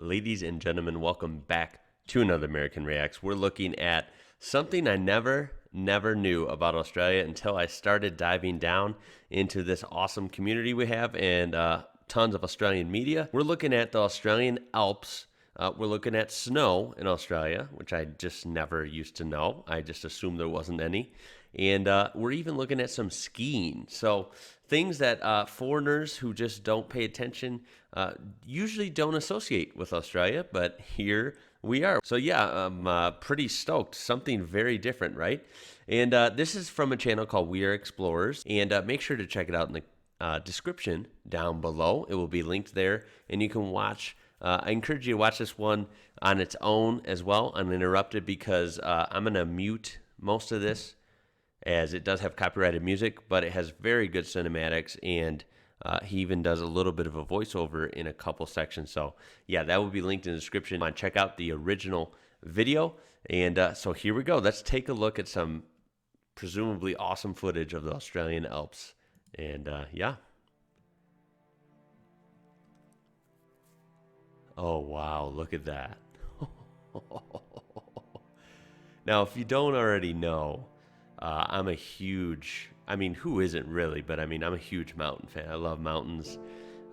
Ladies and gentlemen, welcome back to another American Reacts. We're looking at something I never knew about Australia until I started diving down into this awesome community we have and tons of Australian media. We're looking at the Australian Alps. We're looking at snow in Australia, which I just never used to know. I just assumed there wasn't any. And we're even looking at some skiing. So things that foreigners who just don't pay attention usually don't associate with Australia, but here we are. So yeah, I'm pretty stoked. Something very different, right? And this is from a channel called We Are Explorers. And make sure to check it out in the description down below. It will be linked there, and you can watch. I encourage you to watch this one on its own as well, uninterrupted, because I'm going to mute most of this as it does have copyrighted music, but it has very good cinematics, and he even does a little bit of a voiceover in a couple sections. So yeah, that will be linked in the description. Check out the original video. And so here we go. Let's take a look at some presumably awesome footage of the Australian Alps. And yeah. Oh, wow, look at that. Now, if you don't already know, I'm a huge, who isn't really, but I'm a huge mountain fan. I love mountains.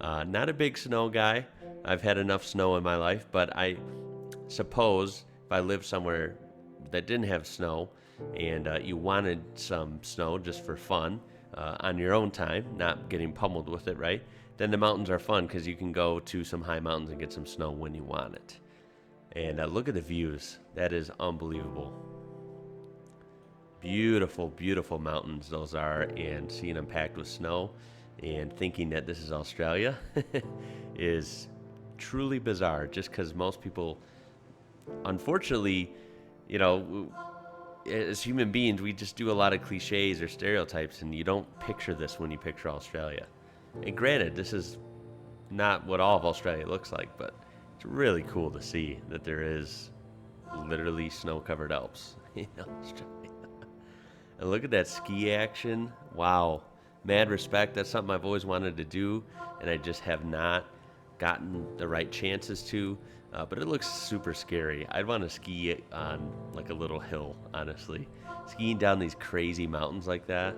Not a big snow guy. I've had enough snow in my life, but I suppose if I lived somewhere that didn't have snow and you wanted some snow just for fun on your own time, not getting pummeled with it, right? Then the mountains are fun because you can go to some high mountains and get some snow when you want it. And look at the views. That is unbelievable. Beautiful, beautiful mountains those are, and seeing them packed with snow and thinking that this is Australia is truly bizarre, just because most people, unfortunately, as human beings, we just do a lot of cliches or stereotypes, and you don't picture this when you picture Australia. And granted, this is not what all of Australia looks like, but it's really cool to see that there is literally snow-covered Alps in Australia. And look at that ski action. Wow. Mad respect. That's something I've always wanted to do, and I just have not gotten the right chances to. But it looks super scary. I'd want to ski on like a little hill, honestly. Skiing down these crazy mountains like that.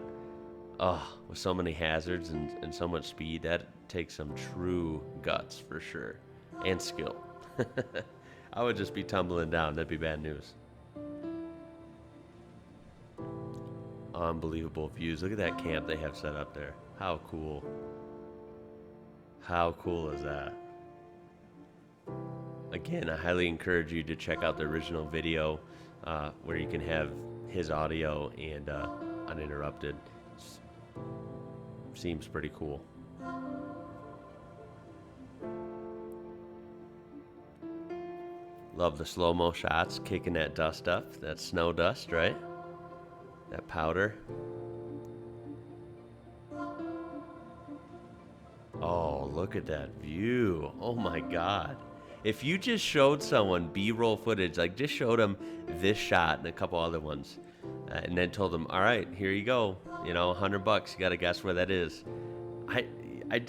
Oh, with so many hazards and so much speed, that takes some true guts for sure, and skill. I would just be tumbling down. That'd be bad news. Unbelievable views. Look at that camp they have set up there. How cool. How cool is that? Again, I highly encourage you to check out the original video where you can have his audio and uninterrupted. Seems pretty cool. Love the slow-mo shots, kicking that dust up. That snow dust, right? That powder. Oh, look at that view. Oh my God. If you just showed someone B-roll footage, like just showed them this shot and a couple other ones, and then told them, all right, here you go, $100, you got to guess where that is.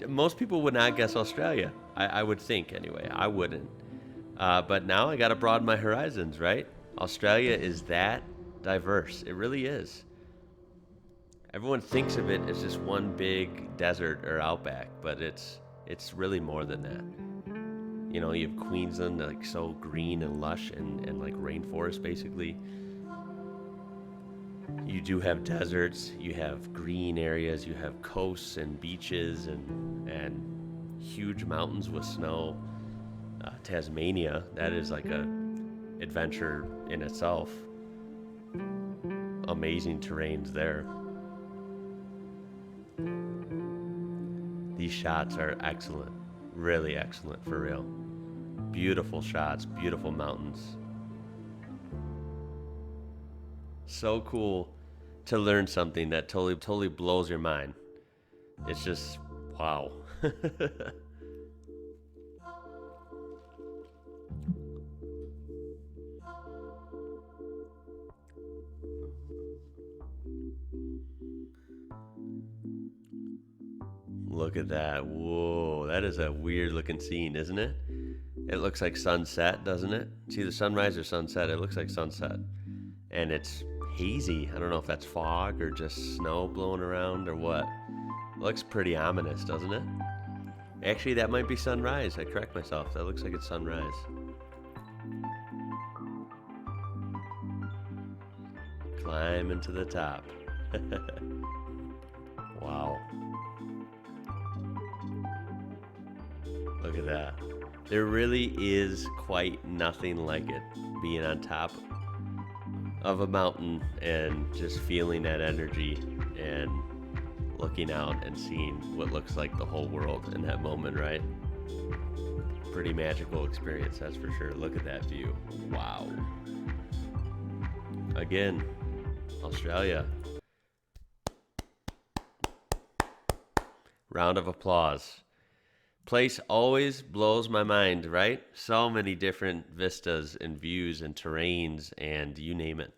Most people would not guess Australia. I would think anyway. I wouldn't. But now I got to broaden my horizons, right? Australia is that diverse. It really is. Everyone thinks of it as just one big desert or outback, but it's really more than that. You have Queensland, like so green and lush and like rainforest basically. You do have deserts, you have green areas, you have coasts and beaches and huge mountains with snow. Tasmania, that is like a adventure in itself. Amazing terrains there. These shots are excellent, really excellent for real. Beautiful shots, beautiful mountains. So cool to learn something that totally blows your mind. It's just, wow. Look at that. Whoa, that is a weird looking scene, isn't it? It looks like sunset, doesn't it? It's either sunrise or sunset. It looks like sunset. And it's hazy. I don't know if that's fog or just snow blowing around or what. It looks pretty ominous, doesn't it? Actually, that might be sunrise. I correct myself. That looks like it's sunrise. Climbing to the top. Wow. Look at that. There really is quite nothing like it, being on top of a mountain and just feeling that energy and looking out and seeing what looks like the whole world in that moment, right? Pretty magical experience, that's for sure. Look at that view. Wow. Again, Australia. Round of applause. Place always blows my mind, right? So many different vistas and views and terrains and you name it.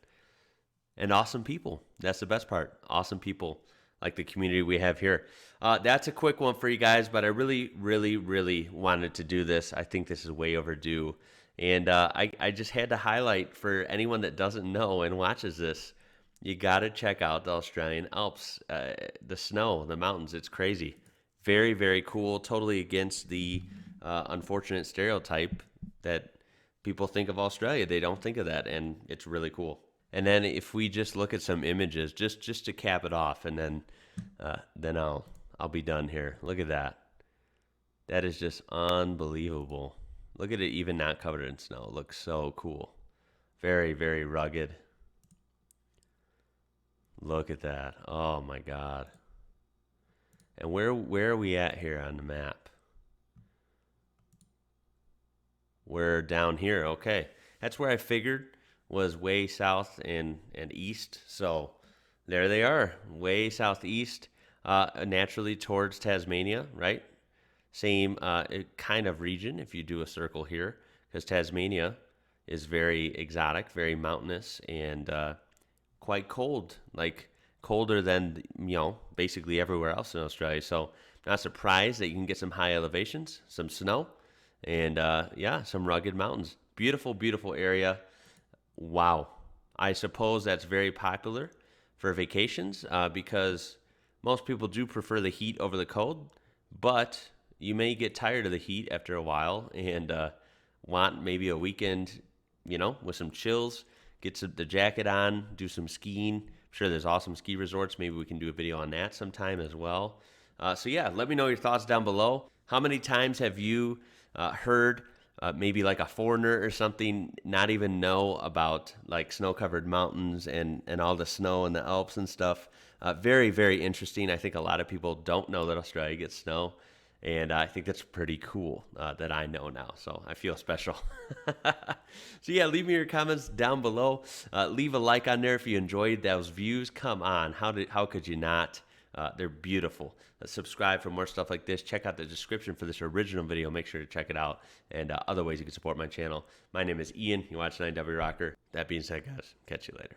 And awesome people. That's the best part. Awesome people like the community we have here. That's a quick one for you guys, but I really, really, really wanted to do this. I think this is way overdue. And I just had to highlight for anyone that doesn't know and watches this, you got to check out the Australian Alps, the snow, the mountains. It's crazy. Very, very cool. Totally against the unfortunate stereotype that people think of Australia. They don't think of that, and it's really cool. And then if we just look at some images, just to cap it off, and then I'll be done here. Look at that. That is just unbelievable. Look at it, even not covered in snow. It looks so cool. Very, very rugged. Look at that. Oh my God. And where are we at here on the map? We're down here. Okay. That's where I figured was way south and east. So there they are, way southeast, naturally towards Tasmania, right? Same kind of region if you do a circle here, because Tasmania is very exotic, very mountainous, and quite cold, like colder than, basically everywhere else in Australia. So not surprised that you can get some high elevations, some snow, and some rugged mountains. Beautiful, beautiful area. Wow. I suppose that's very popular for vacations because most people do prefer the heat over the cold, but you may get tired of the heat after a while and want maybe a weekend, with some chills, get the jacket on, do some skiing. I'm sure there's awesome ski resorts. Maybe we can do a video on that sometime as well. Let me know your thoughts down below. How many times have you heard maybe like a foreigner or something not even know about like snow-covered mountains and all the snow in the Alps and stuff? Very, very interesting. I think a lot of people don't know that Australia gets snow. And I think that's pretty cool that I know now. So I feel special. Leave me your comments down below. Leave a like on there if you enjoyed those views. Come on. How could you not? They're beautiful. Subscribe for more stuff like this. Check out the description for this original video. Make sure to check it out. And other ways you can support my channel. My name is Ian. You're watching IWrocker. That being said, guys, catch you later.